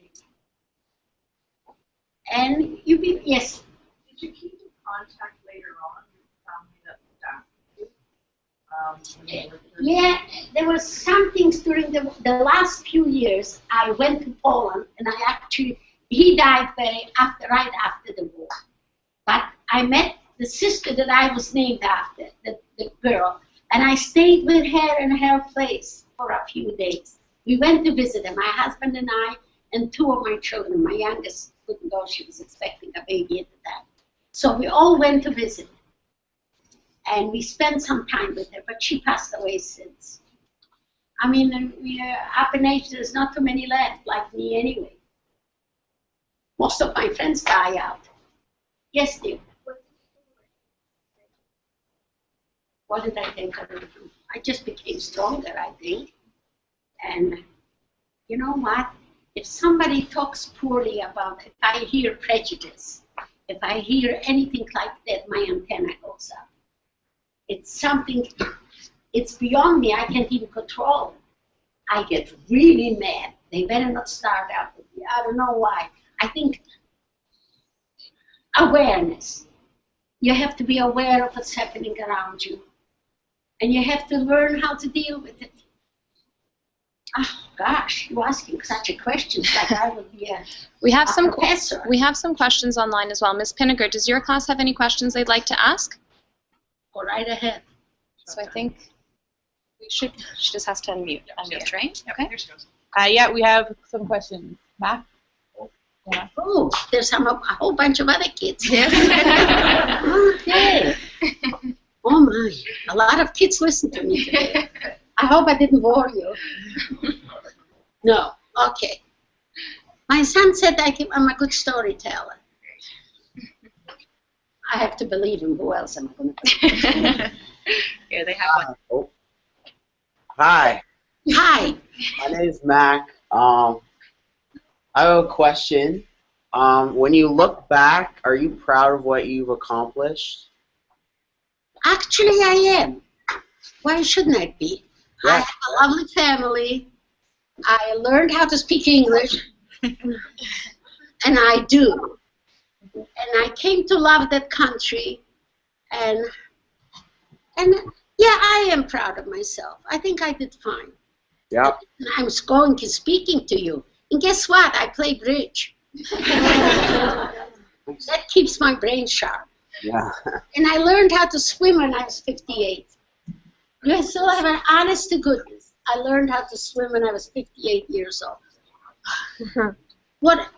And yes. Did you keep in contact later on with family that was Yeah, there was some things during the last few years. I went to Poland, and he died right after the war. But I met the sister that I was named after, the girl, and I stayed with her in her place for a few days. We went to visit her, my husband and I, and two of my children. My youngest couldn't go, she was expecting a baby at the time. So we all went to visit. And we spent some time with her, but she passed away since. I mean, we are up in age, there's not too many left, like me anyway. Most of my friends die out. Yes, dear. What did I think of it? I just became stronger, I think. And you know what? If somebody talks poorly about it, if I hear prejudice, if I hear anything like that, my antenna goes up. It's something, it's beyond me, I can't even control it. I get really mad. They better not start out with me. I don't know why. I think awareness. You have to be aware of what's happening around you. And you have to learn how to deal with it. Oh, gosh, you're asking such a question. Like I would be a professor. We have some questions online as well. Ms. Pinniger, does your class have any questions they'd like to ask? Go right ahead. So I think she just has to unmute, right? Okay. Yeah, we have some questions. Matt? Yeah. Oh, there's a whole bunch of other kids here. Okay. Oh my, a lot of kids listen to me today. I hope I didn't bore you. No, okay. My son said I'm a good storyteller. I have to believe him. Who else am I going to believe? Here, they have one. Oh. Hi. Hi. My name is Mac. I have a question. When you look back, are you proud of what you've accomplished? Actually, I am. Why shouldn't I be? Yeah. I have a lovely family. I learned how to speak English. And I do. And I came to love that country. And yeah, I am proud of myself. I think I did fine. Yeah. And I'm going to speaking to you. And guess what? I play bridge. That keeps my brain sharp. Yeah. And I learned how to swim when I was 58. You still have an honest to goodness. I learned how to swim when I was 58 years old. What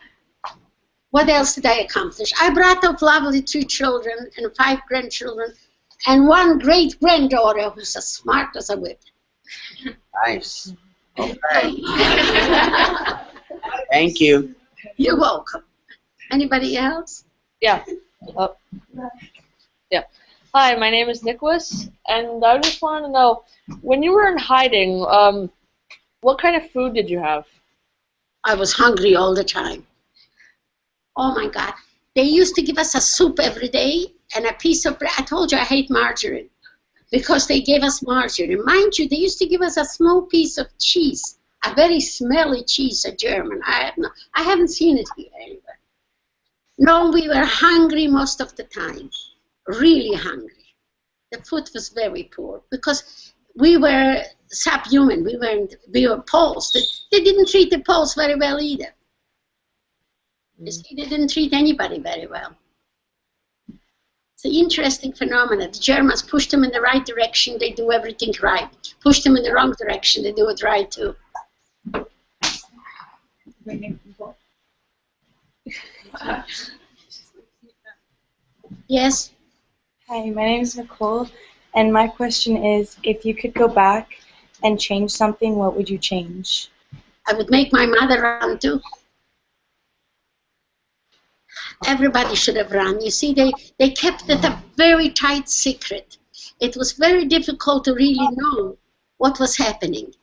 else did I accomplish? I brought up lovely 2 children and 5 grandchildren and 1 great-granddaughter who's as smart as a whip. Nice. Okay. Thank you. You're welcome. Anybody else? Yeah. Yeah. Hi, my name is Nicholas, and I just want to know, when you were in hiding, what kind of food did you have? I was hungry all the time. Oh my God. They used to give us a soup every day and a piece of bread. I told you I hate margarine because they gave us margarine. Mind you, they used to give us a small piece of cheese, a very smelly cheese, a German. I haven't seen it here anywhere. No, we were hungry most of the time, really hungry. The food was very poor because we were subhuman. We were Poles. They didn't treat the Poles very well either. You see, they didn't treat anybody very well. It's an interesting phenomenon. The Germans push them in the right direction, they do everything right. Push them in the wrong direction, they do it right too. Yes? Hi, my name is Nicole, and my question is, if you could go back and change something, what would you change? I would make my mother run too. Everybody should have run. You see, they kept it a very tight secret. It was very difficult to really know what was happening.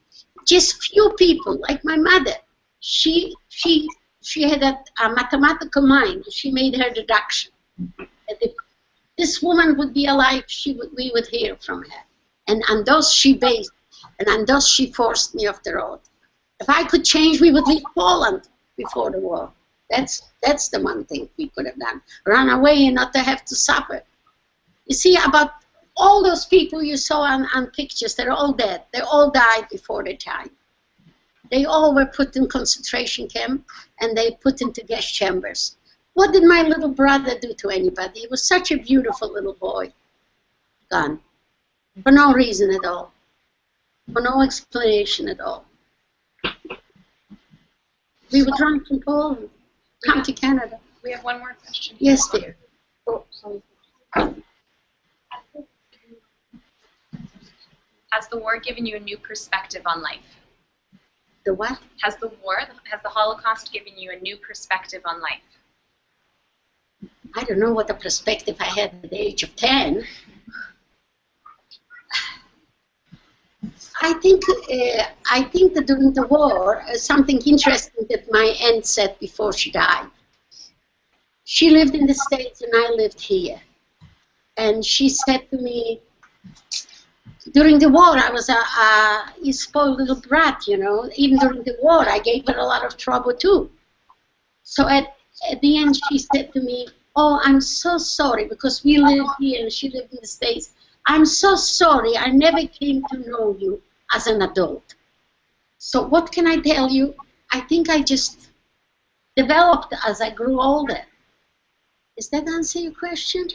Just few people, like my mother, she had a mathematical mind. She made her deduction. And if this woman would be alive, we would hear from her. And on those she based, and on those she forced me off the road. If I could change, we would leave Poland before the war. That's the one thing we could have done. Run away and not to have to suffer. You see, about all those people you saw on pictures, they're all dead. They all died before their time. They all were put in concentration camp and they put into gas chambers. What did my little brother do to anybody? He was such a beautiful little boy. Gone. For no reason at all. For no explanation at all. We would run from Poland. Come to Canada. We have one more question. Yes, dear. Oh, sorry. Has the war given you a new perspective on life? The what? Has the Holocaust given you a new perspective on life? I don't know what the perspective I had at the age of 10. I think that during the war, something interesting that my aunt said before she died. She lived in the States and I lived here. And she said to me, during the war, I was a spoiled little brat, you know. Even during the war, I gave her a lot of trouble too. So at the end, she said to me, "Oh, I'm so sorry," because we live here and she lived in the States. "I'm so sorry. I never came to know you as an adult." So what can I tell you? I think I just developed as I grew older. Does that answer your question?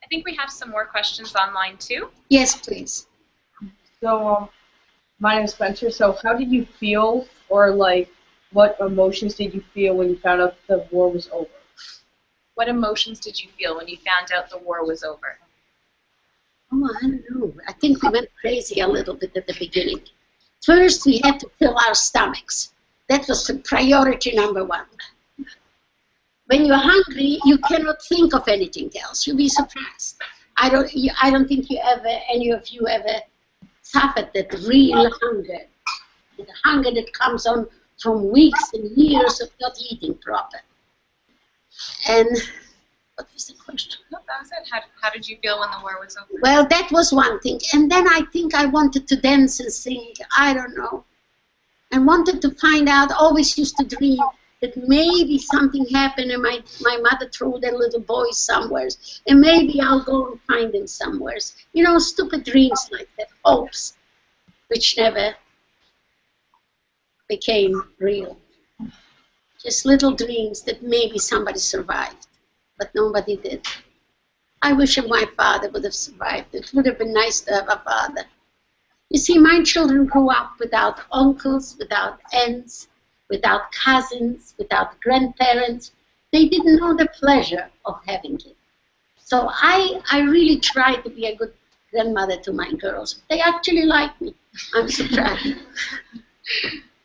I think we have some more questions online too. Yes, please. So, my name is Spencer. So, how did you feel, or like, what emotions did you feel when you found out the war was over? What emotions did you feel when you found out the war was over? Oh, I don't know. I think we went crazy a little bit at the beginning. First, we had to fill our stomachs. That was the priority number one. When you're hungry, you cannot think of anything else. You'll be surprised. I don't think any of you ever suffered that real hunger. The hunger that comes on from weeks and years of not eating proper. And what was the question? No, that was it. How did you feel when the war was over? Well, that was one thing. And then I think I wanted to dance and sing. I don't know. And wanted to find out, always used to dream that maybe something happened and my mother threw their little boys somewhere. And maybe I'll go and find them somewhere. You know, stupid dreams like that, hopes, which never became real. Just little dreams that maybe somebody survived, but nobody did. I wish my father would have survived. It would have been nice to have a father. You see, my children grew up without uncles, without aunts, without cousins, without grandparents. They didn't know the pleasure of having it. So I really tried to be a good grandmother to my girls. They actually like me. I'm surprised.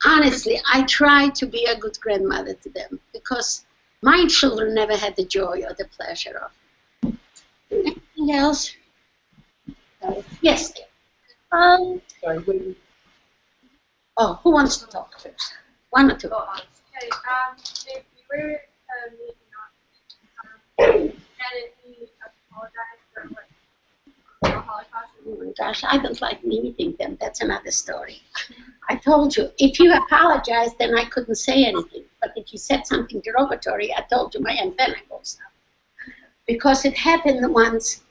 Honestly, I try to be a good grandmother to them because my children never had the joy or the pleasure of it. Anything else? Yes. Sorry, wait. Oh, who wants to talk first? One or two? Okay, if you were meeting and he apologized for what the Holocaust. Oh my gosh, I don't like meeting them. That's another story. I told you, if you apologized, then I couldn't say anything. But if you said something derogatory, I told you my antenna goes up. Because it happened once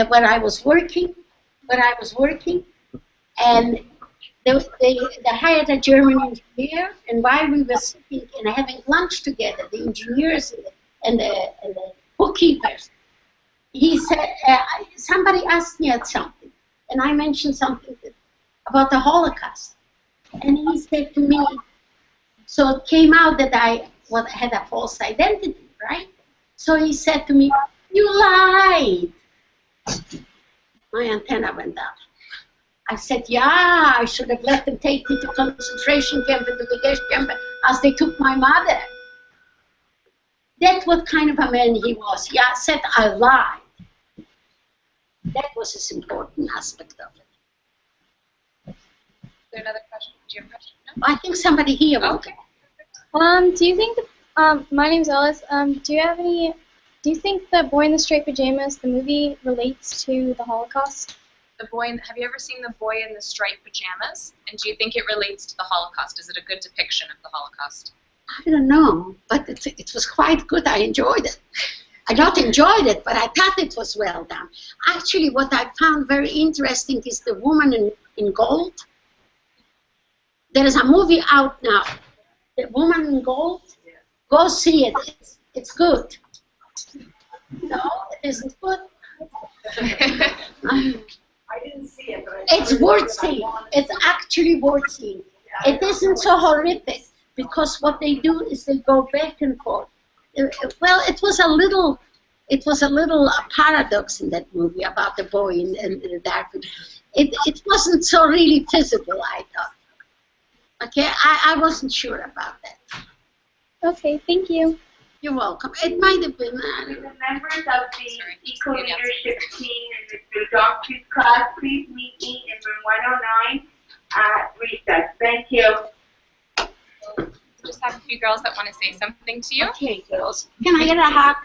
when I was working, and they hired a German engineer, and while we were sitting and having lunch together, the engineers and the bookkeepers, he said, somebody asked me at something, and I mentioned something about the Holocaust. And he said to me, so it came out that I had a false identity, right? So he said to me, "You lied." My antenna went up. I said, yeah, I should have let them take me to concentration camp and to the gas camp as they took my mother. That's what kind of a man he was. Yeah, I said I lied. That was his important aspect of it. Is there another question? Do you have a question? No? I think somebody here wanted. Okay. Do you think my name's Ellis. Do you think the Boy in the Striped Pajamas, the movie, relates to the Holocaust? Have you ever seen The Boy in the Striped Pajamas? And do you think it relates to the Holocaust? Is it a good depiction of the Holocaust? I don't know, but it was quite good. I enjoyed it. I not enjoyed it, but I thought it was well done. Actually, what I found very interesting is The Woman in Gold. There is a movie out now, The Woman in Gold. Go see it. It's good. No, it isn't good. I didn't see it, but It's worth seeing. It's actually worth seeing. It isn't so horrific because what they do is they go back and forth. Well, it was a little paradox in that movie about the boy in the dark. It wasn't so really physical, I thought. Okay, I wasn't sure about that. Okay, thank you. You're welcome. It might have been. The members of the Eco Leadership Team in the doctor's class, please meet me in room 109 at recess. Thank you. We just have a few girls that want to say something to you. Okay, girls. Can I get a hug?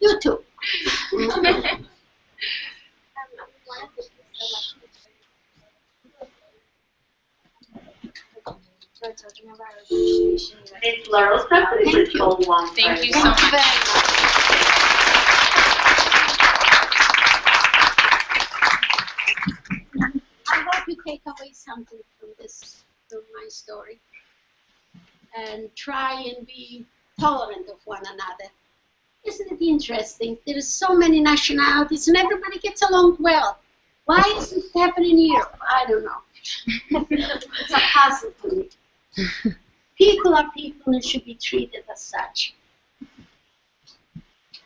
You too. Ms. La Rosa, please go on. Thank you so much. I hope you take away something from my story, and try and be tolerant of one another. Isn't it interesting? There are so many nationalities and everybody gets along well. Why isn't it happening in Europe? I don't know. It's a puzzle to me. People are people and should be treated as such.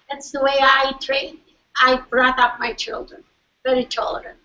That's the way I brought up my children. Very tolerant.